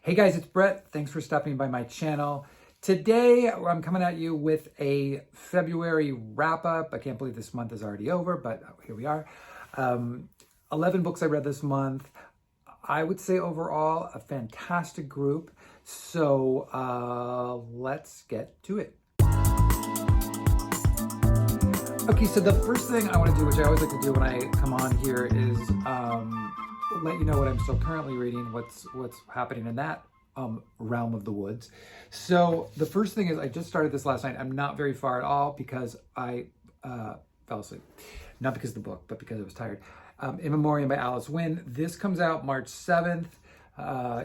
Hey guys, it's Brett. Thanks for stopping by my channel. Today, I'm coming at you with a February wrap-up. I can't believe this month is already over, but here we are. 11 books I read this month. I would say overall, a fantastic group. So let's get to it. Okay, so the first thing I want to do, which I always like to do when I come on here, is let you know what I'm still currently reading, what's happening in that realm of the woods. So the first thing is I just started this last night. I'm not very far at all because I fell asleep. Not because of the book, but because I was tired. In Memoriam by Winn. This comes out March 7th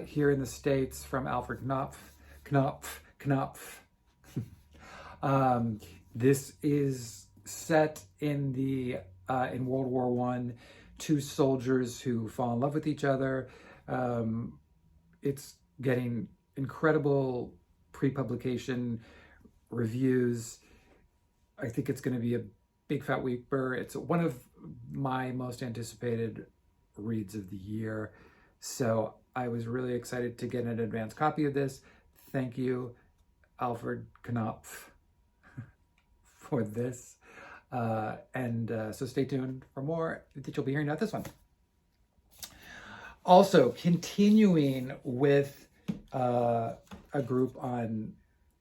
here in the States from Alfred Knopf. This is set in the in World War I. Two soldiers who fall in love with each other. It's getting incredible pre-publication reviews. I think it's going to be a big fat weeper. It's one of my most anticipated reads of the year. So I was really excited to get an advance copy of this. Thank you, Alfred Knopf, for this. So stay tuned for more that you'll be hearing about this one. Also, continuing with a group on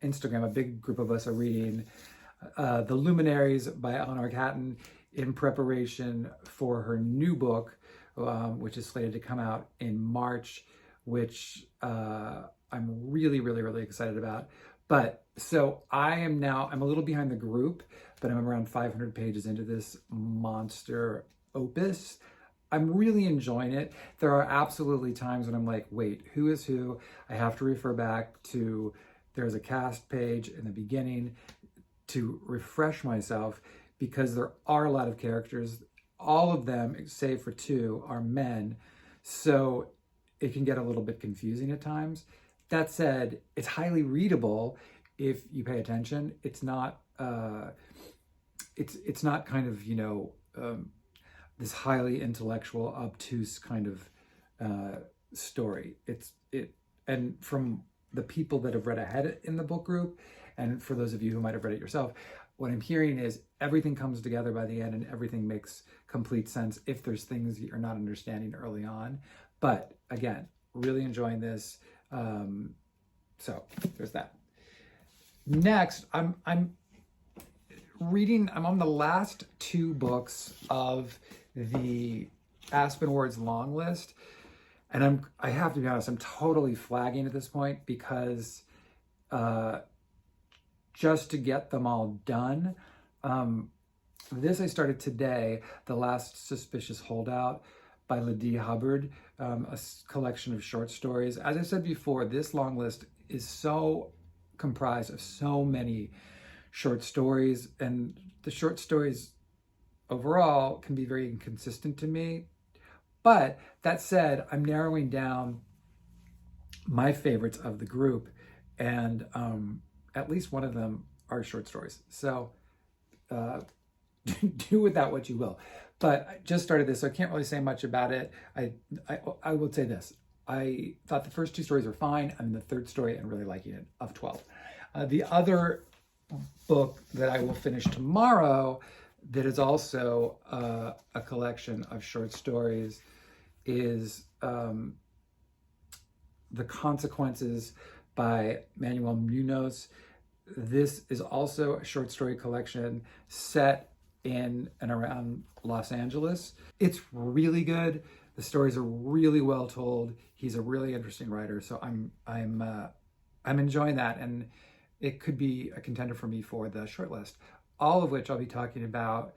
Instagram, a big group of us are reading The Luminaries by Eleanor Catton in preparation for her new book, which is slated to come out in March, which I'm really excited about. But so I'm a little behind the group, but I'm around 500 pages into this monster opus. I'm really enjoying it. There are absolutely times when I'm like, wait, who is who? I have to refer back to, there's a cast page in the beginning to refresh myself because there are a lot of characters. All of them, save for two, are men. So it can get a little bit confusing at times. That said, it's highly readable if you pay attention. It's not it's not kind of, you know, this highly intellectual, obtuse kind of story. And from the people that have read ahead in the book group, and for those of you who might have read it yourself, what I'm hearing is everything comes together by the end and everything makes complete sense if there's things you're not understanding early on. But again, really enjoying this. So there's that. Next, I'm on the last two books of the Aspen Ward's long list. And I have to be honest, I'm totally flagging at this point because just to get them all done. This I started today, The Last Suspicious Holdout by Ladee, Hubbard, a collection of short stories. As I said before, this long list is so comprised of so many short stories, and the short stories overall can be very inconsistent to me. But that said, I'm narrowing down my favorites of the group, and at least one of them are short stories. So do with that what you will. But I just started this, so I can't really say much about it. I would say this. I thought the first two stories were fine. I'm in the third story and really liking it, of 12. The other book that I will finish tomorrow that is also a collection of short stories is The Consequences by Munoz. This is also a short story collection set in and around Los Angeles. It's really good. The stories are really well told. He's a really interesting writer, so I'm enjoying that, and it could be a contender for me for the shortlist. All of which I'll be talking about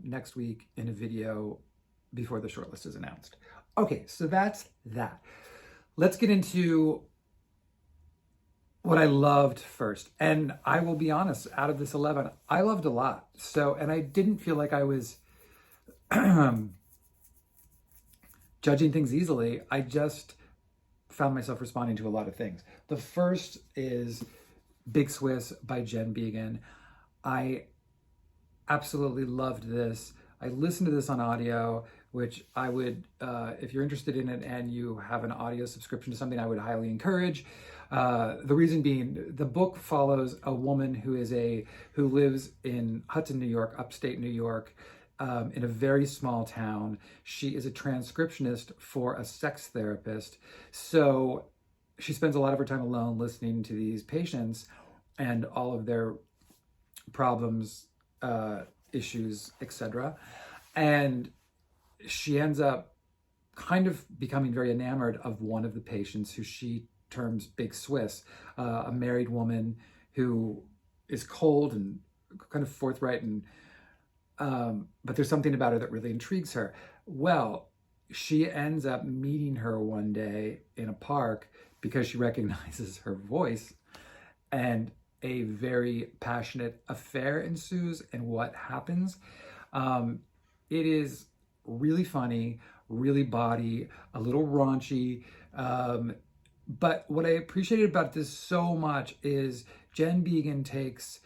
next week in a video before the shortlist is announced. Okay, so that's that. Let's get into what I loved first. And I will be honest, out of this 11, I loved a lot. So, and I didn't feel like I was judging things easily. I just found myself responding to a lot of things. The first is Big Swiss by Jen Beagin. I absolutely loved this. I listened to this on audio which I would, if you're interested in it and you have an audio subscription to something, I would highly encourage. The reason being, the book follows a woman who lives in Hudson, New York, upstate New York, in a very small town. She is a transcriptionist for a sex therapist. So she spends a lot of her time alone listening to these patients and all of their problems, issues, etc. And she ends up kind of becoming very enamored of one of the patients who she terms Big Swiss, a married woman who is cold and kind of forthright, and but there's something about her that really intrigues her. Well, she ends up meeting her one day in a park because she recognizes her voice, and a very passionate affair ensues. And what happens? It is really funny, really bawdy, a little raunchy. But what I appreciated about this so much is Jen Beagin takes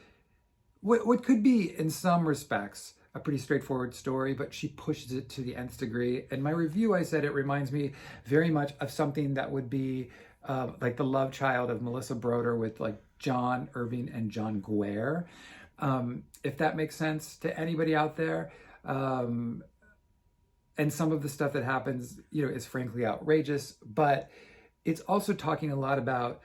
what could be, in some respects, a pretty straightforward story, but she pushes it to the nth degree. In my review, I said it reminds me very much of something that would be like the love child of Melissa Broder with like John Irving and John Guare, if that makes sense to anybody out there. And some of the stuff that happens, is frankly outrageous, but it's also talking a lot about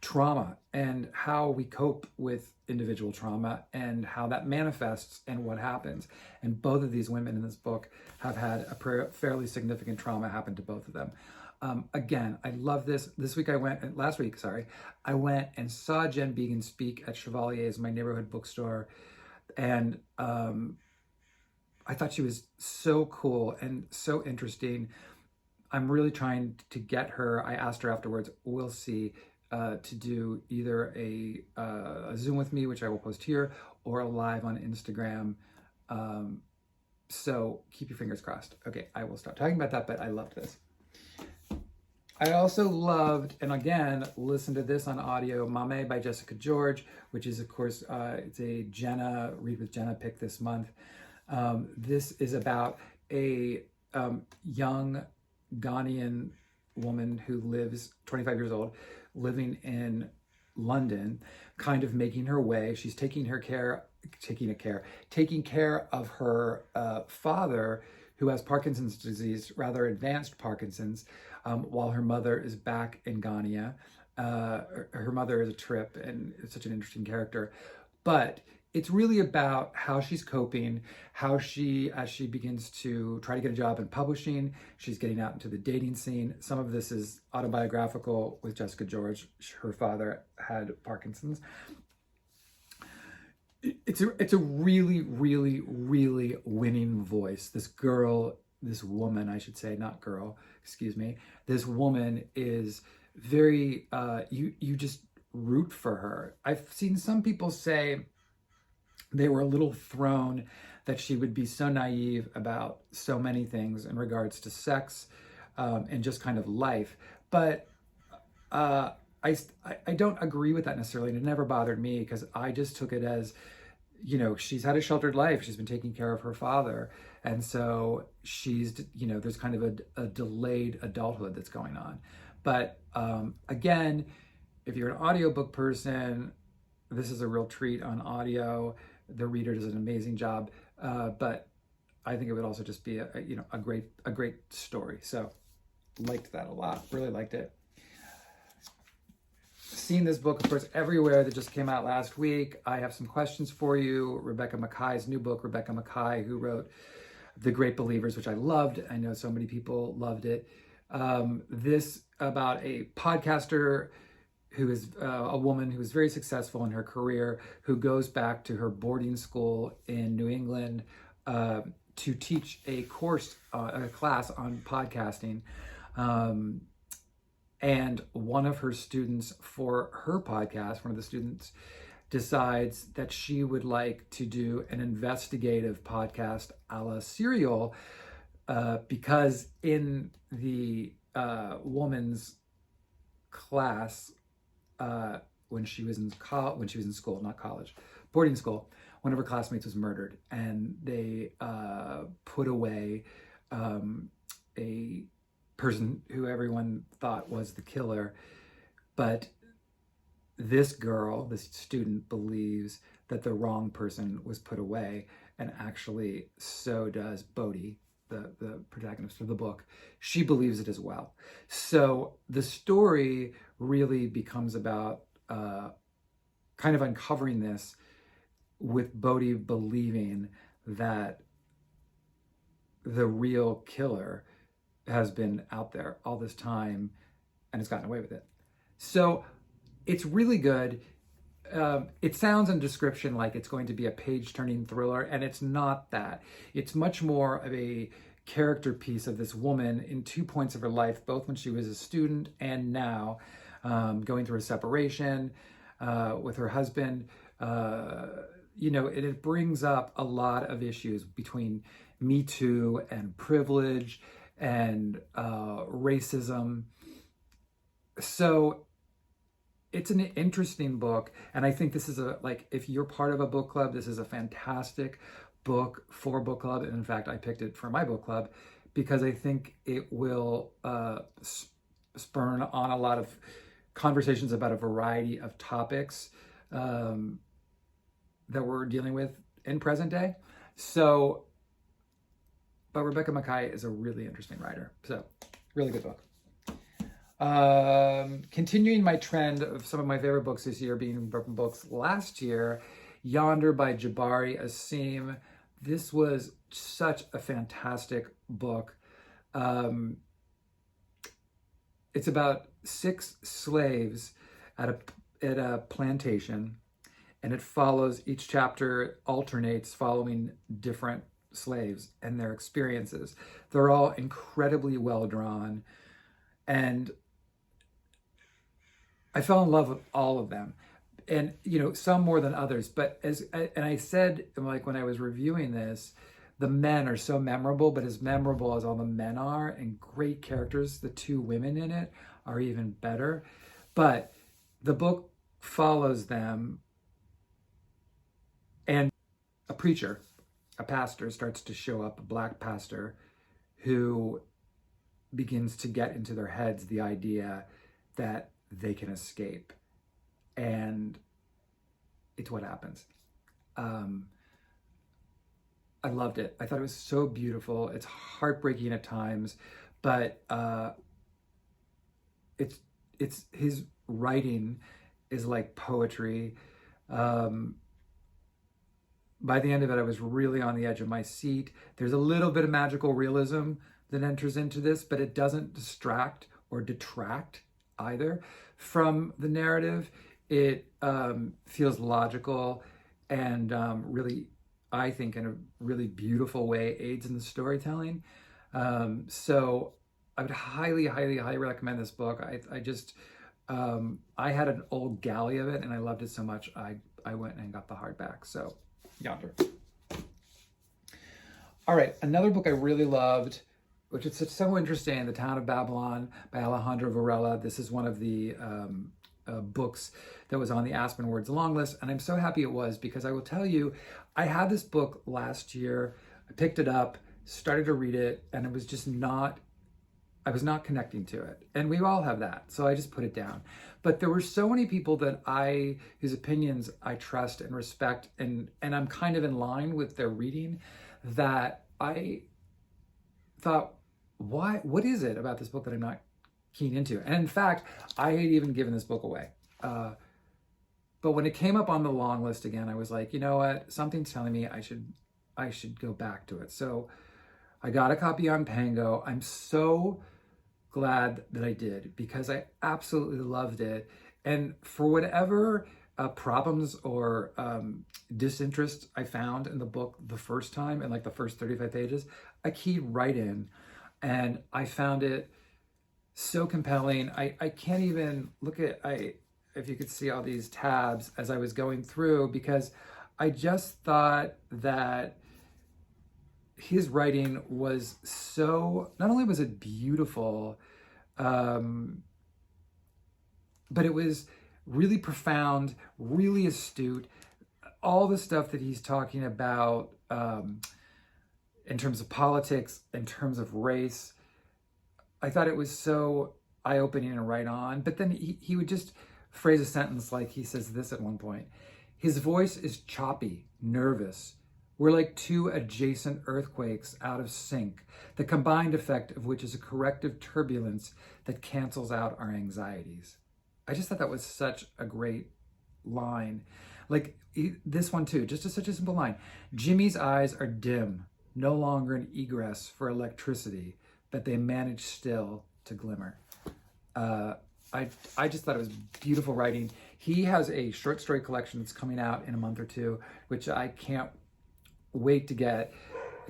trauma and how we cope with individual trauma and how that manifests and what happens. And both of these women in this book have had a fairly significant trauma happen to both of them. Again, I love this. Last week, I went and saw Jen Beagin speak at Chevalier's, my neighborhood bookstore. And I thought she was so cool and so interesting. I'm really trying to get her. I asked her afterwards, we'll see, to do either a Zoom with me, which I will post here, or a live on Instagram. So keep your fingers crossed. Okay, I will stop talking about that, but I loved this. I also loved, and again, listen to this on audio, Maame by Jessica George, which is, of course, it's a Read with Jenna pick this month. This is about a young Ghanaian woman who lives, 25 years old, living in London, kind of making her way. She's taking care of her father, who has Parkinson's disease, rather advanced Parkinson's, while her mother is back in Ghana. Her mother is a trip, and it's such an interesting character. But it's really about how she's coping, as she begins to try to get a job in publishing, she's getting out into the dating scene. Some of this is autobiographical with Jessica George. Her father had Parkinson's. It's a really, really, really winning voice. This woman, I should say, not girl, excuse me. This woman is very, you just root for her. I've seen some people say they were a little thrown that she would be so naive about so many things in regards to sex, and just kind of life. But I don't agree with that necessarily, and it never bothered me, because I just took it as, she's had a sheltered life. She's been taking care of her father. And so there's kind of a delayed adulthood that's going on. But again, if you're an audiobook person, this is a real treat on audio. The reader does an amazing job. But I think it would also just be a great story. So liked that a lot, really liked it. Seen this book, of course, everywhere, that just came out last week. I have some questions for you. Rebecca Makkai's new book, Rebecca Makkai, who wrote The Great Believers, which I loved. I know so many people loved it. This about a podcaster who is a woman who is very successful in her career, who goes back to her boarding school in New England to teach a class on podcasting. And one of her students for her podcast, one of the students, decides that she would like to do an investigative podcast a la Serial, because in the woman's class, when she was in school, not college, boarding school, one of her classmates was murdered, and they put away a person who everyone thought was the killer. But this girl, this student, believes that the wrong person was put away, and actually so does Bodhi, the protagonist of the book. She believes it as well. So the story really becomes about kind of uncovering this, with Bodhi believing that the real killer has been out there all this time and has gotten away with it. So it's really good. It sounds in description like it's going to be a page-turning thriller, and it's not that. It's much more of a character piece of this woman in 2 points of her life, both when she was a student and now, going through a separation with her husband. It brings up a lot of issues between Me Too and privilege and racism. So it's an interesting book, and I think this is if you're part of a book club, this is a fantastic book for book club. And in fact, I picked it for my book club because I think it will spurn on a lot of conversations about a variety of topics that we're dealing with in present day. But Rebecca Makkai is a really interesting writer. So, really good book. Continuing my trend of some of my favorite books this year being books last year, Yonder by Jabari, Asim. This was such a fantastic book. It's about 6 slaves at a plantation, and it follows, each chapter alternates following different slaves and their experiences. They're all incredibly well drawn, and I fell in love with all of them, and some more than others. But I said, like, when I was reviewing this, the men are so memorable, but as memorable as all the men are, and great characters, the 2 women in it are even better. But the book follows them, and a preacher, a pastor, starts to show up, a black pastor, who begins to get into their heads the idea that they can escape. And it's what happens. I loved it. I thought it was so beautiful. It's heartbreaking at times, but it's his writing is like poetry. By the end of it, I was really on the edge of my seat. There's a little bit of magical realism that enters into this, but it doesn't distract or detract either from the narrative. It feels logical and really, I think, in a really beautiful way, aids in the storytelling. So I would highly, highly, highly recommend this book. I had an old galley of it, and I loved it so much, I went and got the hardback. So, Yonder. All right, another book I really loved, which is so interesting, The Town of Babylon by Alejandro Varela. This is one of the books that was on the Aspen Words long list, and I'm so happy it was, because I will tell you, I had this book last year. I picked it up, started to read it, and it was just I was not connecting to it. And we all have that, so I just put it down. But there were so many people whose opinions I trust and respect, and I'm kind of in line with their reading, that I thought, what is it about this book that I'm not keen into? And in fact, I had even given this book away. But when it came up on the long list again, I was like, you know what? Something's telling me I should go back to it. So I got a copy on Pango. I'm so glad that I did, because I absolutely loved it. And for whatever problems or disinterest I found in the book the first time, in like the first 35 pages, I keyed right in, and I found it so compelling. I can't even look at, if you could see all these tabs as I was going through, because I just thought that his writing was so, not only was it beautiful, but it was really profound, really astute. all the stuff that he's talking about in terms of politics, in terms of race, I thought it was so eye-opening and right on. But then he would just phrase a sentence like he says this at one point. His voice is choppy, nervous. We're like two adjacent earthquakes out of sync, the combined effect of which is a corrective turbulence that cancels out our anxieties. I just thought that was such a great line. Like this one too, just such a simple line. Jimmy's eyes are dim, no longer an egress for electricity, but they manage still to glimmer. I just thought it was beautiful writing. He has a short story collection that's coming out in a month or two, which I can't wait to get,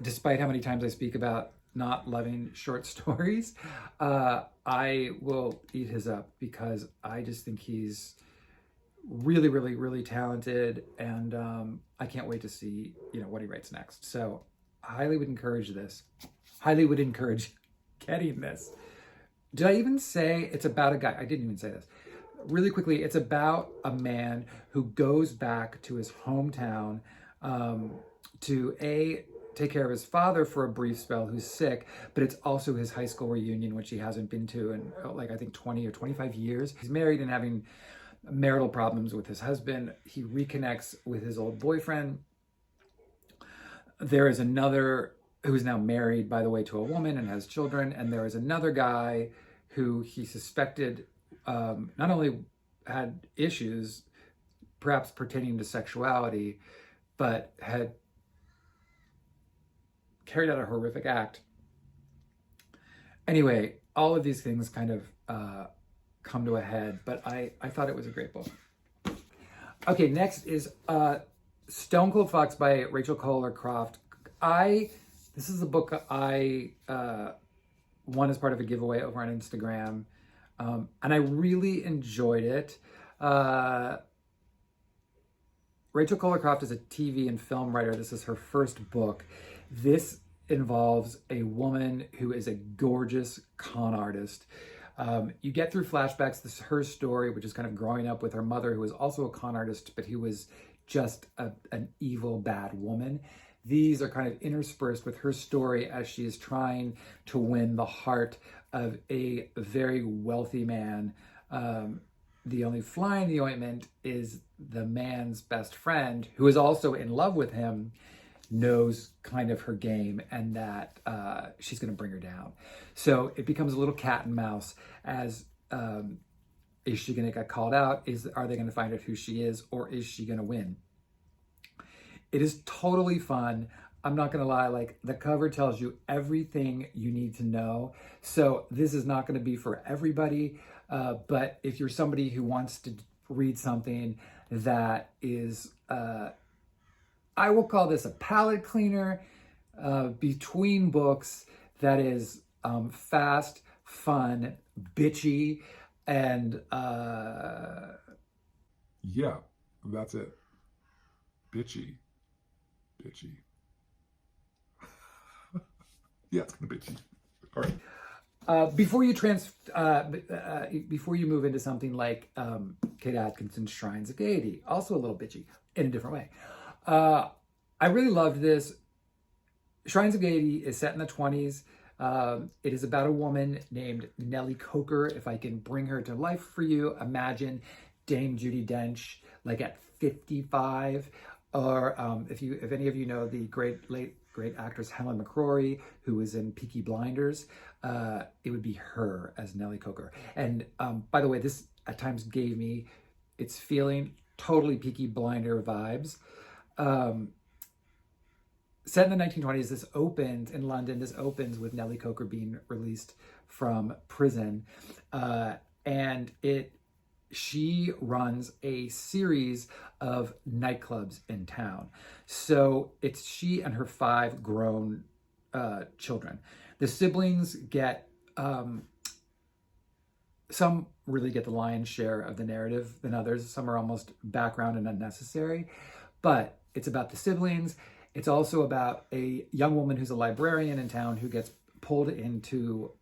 despite how many times I speak about not loving short stories. I will eat his up because I just think he's really, really, really talented, and I can't wait to see, what he writes next. So highly would encourage this. Highly would encourage getting this. Did I even say it's about a guy? I didn't even say this. Really quickly, it's about a man who goes back to his hometown to take care of his father for a brief spell who's sick, but it's also his high school reunion, which he hasn't been to in I think 20 or 25 years. He's married and having marital problems with his husband. He reconnects with his old boyfriend. There is another who's now married, by the way, to a woman and has children. And there is another guy who he suspected not only had issues, perhaps pertaining to sexuality, but had carried out a horrific act. Anyway, all of these things kind of come to a head, but I thought it was a great book. Okay, next is Stone Cold Fox by Rachel Koller Croft. This is a book I won as part of a giveaway over on Instagram, and I really enjoyed it. Rachel Koller Croft is a TV and film writer. This is her first book. This involves a woman who is a gorgeous con artist. You get through flashbacks. This is her story, which is kind of growing up with her mother, who was also a con artist, but who was just an evil, bad woman. These are kind of interspersed with her story as she is trying to win the heart of a very wealthy man. The only fly in the ointment is the man's best friend, who is also in love with him, knows kind of her game and that she's going to bring her down. So it becomes a little cat and mouse as is she going to get called out? Are they going to find out who she is, or is she going to win? It is totally fun. I'm not going to lie, the cover tells you everything you need to know. So this is not going to be for everybody, but if you're somebody who wants to read something that is, I will call this a palate cleaner between books that is fast, fun, bitchy, and yeah, that's it. Bitchy. Yeah, it's gonna be bitchy. All right. Before you move into something like Kate Atkinson's Shrines of Gaiety, also a little bitchy in a different way. I really loved this. Shrines of Gaiety is set in the 20s. It is about a woman named Nellie Coker. If I can bring her to life for you, imagine Dame Judi Dench at 55. Or if any of you know the great actress Helen McCrory, who was in Peaky Blinders, it would be her as Nellie Coker. And by the way, this at times gave me its feeling totally Peaky Blinder vibes. Set in the 1920s, this opens in London. This opens with Nellie Coker being released from prison, and she runs a series of nightclubs in town. So it's she and her 5 grown children. The siblings get, some really get the lion's share of the narrative than others. Some are almost background and unnecessary, but it's about the siblings. It's also about a young woman who's a librarian in town who gets pulled into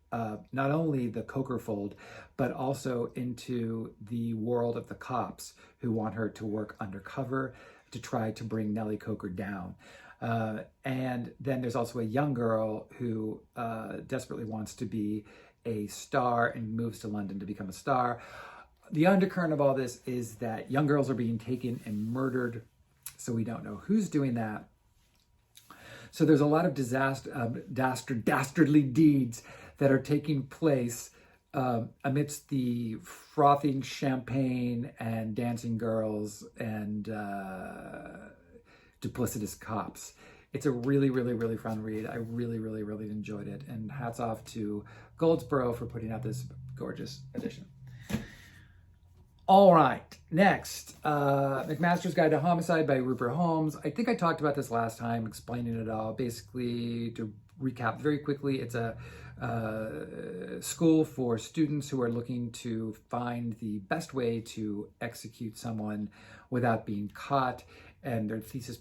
not only the Coker fold, but also into the world of the cops who want her to work undercover to try to bring Nellie Coker down. And then there's also a young girl who desperately wants to be a star and moves to London to become a star. The undercurrent of all this is that young girls are being taken and murdered, so we don't know who's doing that. So there's a lot of dastardly deeds that are taking place amidst the frothing champagne and dancing girls and duplicitous cops. It's a really, really, really fun read. I really, really, really enjoyed it. And hats off to Goldsboro for putting out this gorgeous edition. All right, next, McMasters Guide to Homicide by Rupert Holmes. I think I talked about this last time, explaining it all. Basically, to recap very quickly, it's a school for students who are looking to find the best way to execute someone without being caught. And their thesis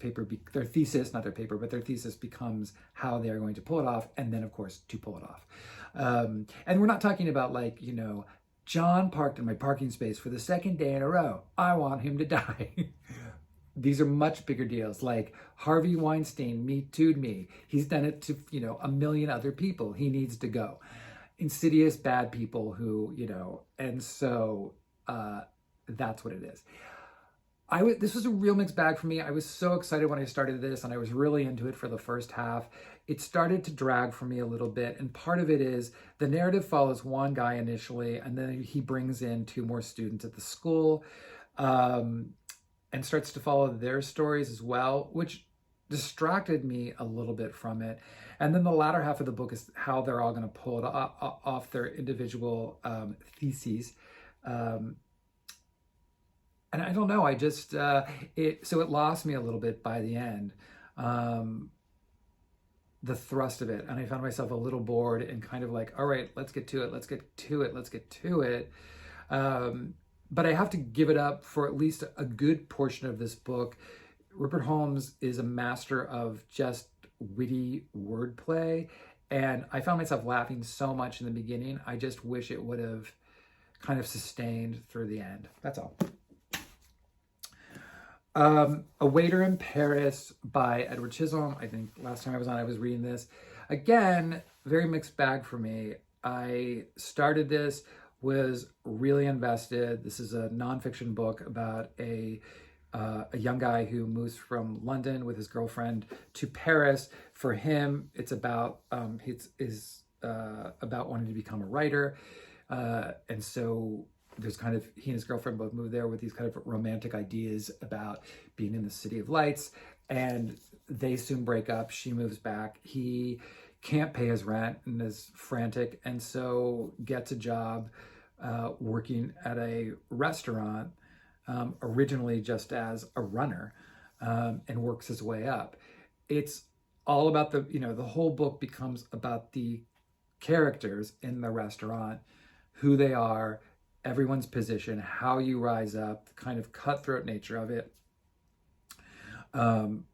becomes how they're going to pull it off, and then, of course, to pull it off. And we're not talking about, like, you know, John parked in my parking space for the second day in a row. I want him to die. These are much bigger deals. Like Harvey Weinstein Me Too'd me. He's done it to, you know, a million other people. He needs to go. Insidious bad people who, you know, and so that's what it is. This was a real mixed bag for me. I was so excited when I started this, and I was really into it for the first half. It started to drag for me a little bit, and part of it is the narrative follows one guy initially, and then he brings in two more students at the school, and starts to follow their stories as well, which distracted me a little bit from it. And then the latter half of the book is how they're all going to pull it off their individual theses. And I don't know, I just, so it lost me a little bit by the end, the thrust of it. And I found myself a little bored and kind of like, all right, let's get to it. But I have to give it up for at least a good portion of this book. Rupert Holmes is a master of just witty wordplay. And I found myself laughing so much in the beginning. I just wish it would have kind of sustained through the end. That's all. A Waiter in Paris by Edward Chisholm. I think last time I was on, I was reading this. Again, very mixed bag for me. I started this, was really invested. This is a nonfiction book about a young guy who moves from London with his girlfriend to Paris. For him, it's about about wanting to become a writer, and so there's kind of, he and his girlfriend both moved there with these kind of romantic ideas about being in the City of Lights, and they soon break up. She moves back. He can't pay his rent and is frantic, and so gets a job working at a restaurant, originally just as a runner, and works his way up. It's all about the whole book becomes about the characters in the restaurant, who they are, everyone's position, how you rise up, the kind of cutthroat nature of it. And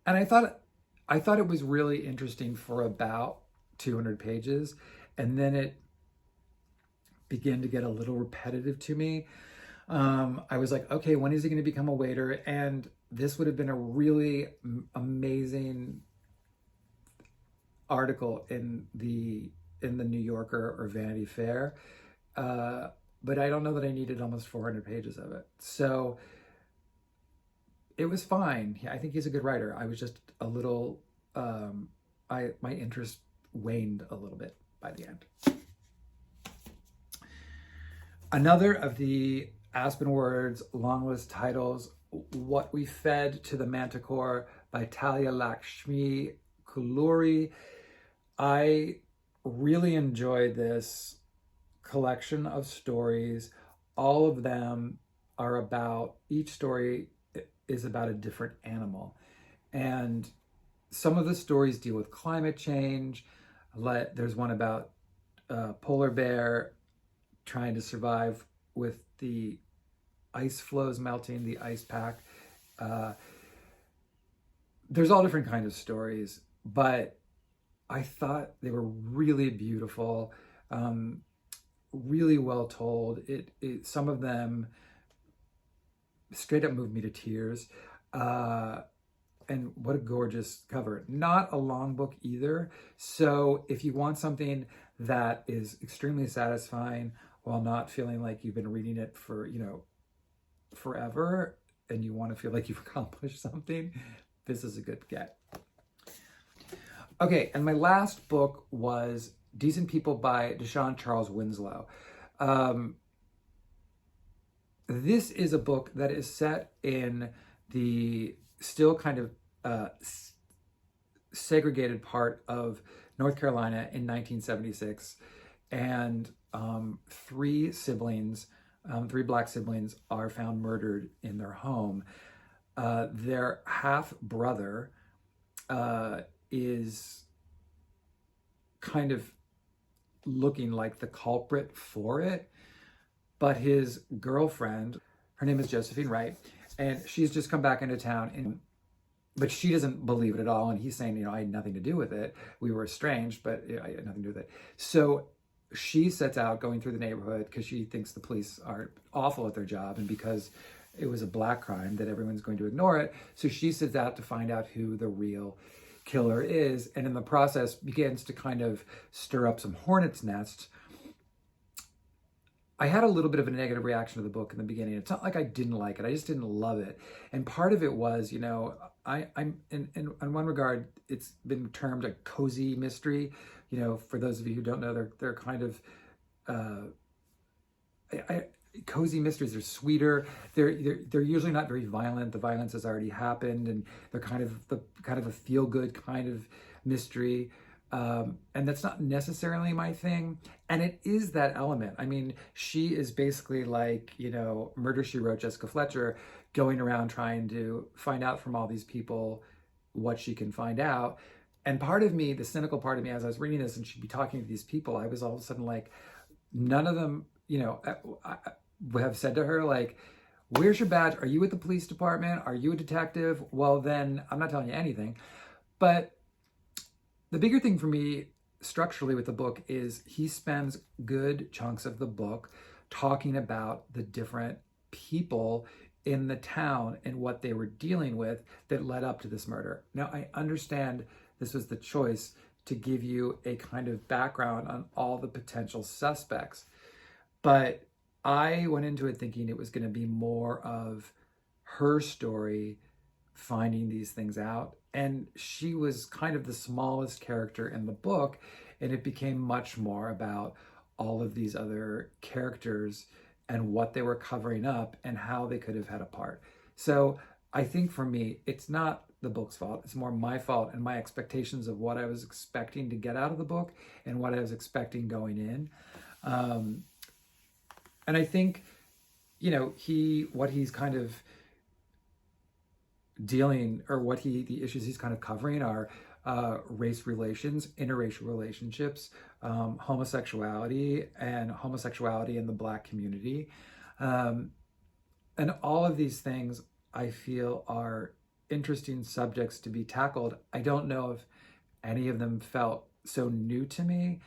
I thought it was really interesting for about 200 pages. And then it began to get a little repetitive to me. I was like, okay, when is he going to become a waiter? And this would have been a really amazing article in the New Yorker or Vanity Fair. But I don't know that I needed almost 400 pages of it. So it was fine. I think he's a good writer. I was just a little, my interest waned a little bit by the end. Another of the Aspen Words long list titles, What We Fed to the Manticore by Talia, Lankshmi, Kolluri. I really enjoyed this collection of stories. All of them are about, each story is about a different animal. And some of the stories deal with climate change. There's one about a polar bear trying to survive with the ice floes melting, the ice pack. There's all different kinds of stories, but I thought they were really beautiful, really well told. Some of them straight up moved me to tears. And what a gorgeous cover. Not a long book either. So if you want something that is extremely satisfying while not feeling like you've been reading it for, forever, and you want to feel like you've accomplished something, this is a good get. Okay, and my last book was Decent People by Deshaun Charles Winslow. This is a book that is set in the still kind of segregated part of North Carolina in 1976, and three black siblings are found murdered in their home. Their half brother is kind of looking like the culprit for it, but his girlfriend, her name is Josephine Wright, and she's just come back into town, but she doesn't believe it at all. And he's saying, I had nothing to do with it. We were estranged, but I had nothing to do with it. So she sets out going through the neighborhood because she thinks the police are awful at their job, and because it was a black crime that everyone's going to ignore it. So she sets out to find out who the real killer is, and in the process begins to kind of stir up some hornet's nests. I had a little bit of a negative reaction to the book in the beginning. It's not like I didn't like it. I just didn't love it. And part of it was, I'm in one regard, it's been termed a cozy mystery. For those of you who don't know, they're kind of cozy mysteries. They're sweeter. They're usually not very violent. The violence has already happened, and they're kind of a feel good kind of mystery. And that's not necessarily my thing. And it is that element. I mean, she is basically like, Murder, She Wrote, Jessica Fletcher, going around trying to find out from all these people what she can find out. And part of me, the cynical part of me, as I was reading this and she'd be talking to these people, I was all of a sudden like, none of them, I have said to her, like, where's your badge? Are you with the police department? Are you a detective? Well, then I'm not telling you anything. But the bigger thing for me structurally with the book is he spends good chunks of the book talking about the different people in the town and what they were dealing with that led up to this murder. Now, I understand this was the choice to give you a kind of background on all the potential suspects, but I went into it thinking it was going to be more of her story finding these things out. And she was kind of the smallest character in the book, and it became much more about all of these other characters and what they were covering up and how they could have had a part. So I think for me, it's not the book's fault. It's more my fault and my expectations of what I was expecting to get out of the book and what I was expecting going in. And I think, what he's kind of dealing, or the issues he's kind of covering are race relations, interracial relationships, homosexuality in the Black community. And all of these things I feel are interesting subjects to be tackled. I don't know if any of them felt so new to me,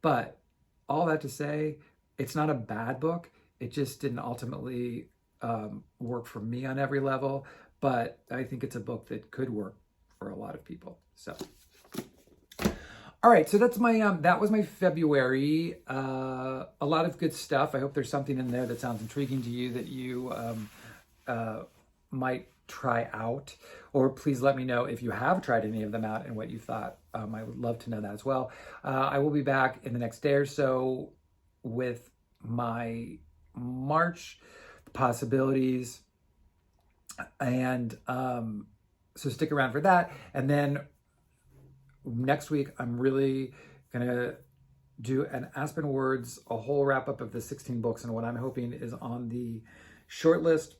but all that to say, it's not a bad book. It just didn't ultimately work for me on every level, but I think it's a book that could work for a lot of people. So, all right, so that's that was my February. A lot of good stuff. I hope there's something in there that sounds intriguing to you that you might try out, or please let me know if you have tried any of them out and what you thought. I would love to know that as well. I will be back in the next day or so with my March possibilities, and so stick around for that. And then next week I'm really gonna do an Aspen Words, a whole wrap up of the 16 books, and what I'm hoping is on the short list,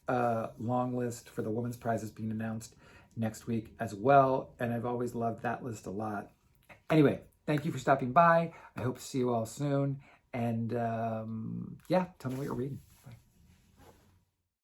long list for the Women's Prizes being announced next week as well. And I've always loved that list a lot. Anyway, thank you for stopping by. I hope to see you all soon. And yeah, tell me what you're reading.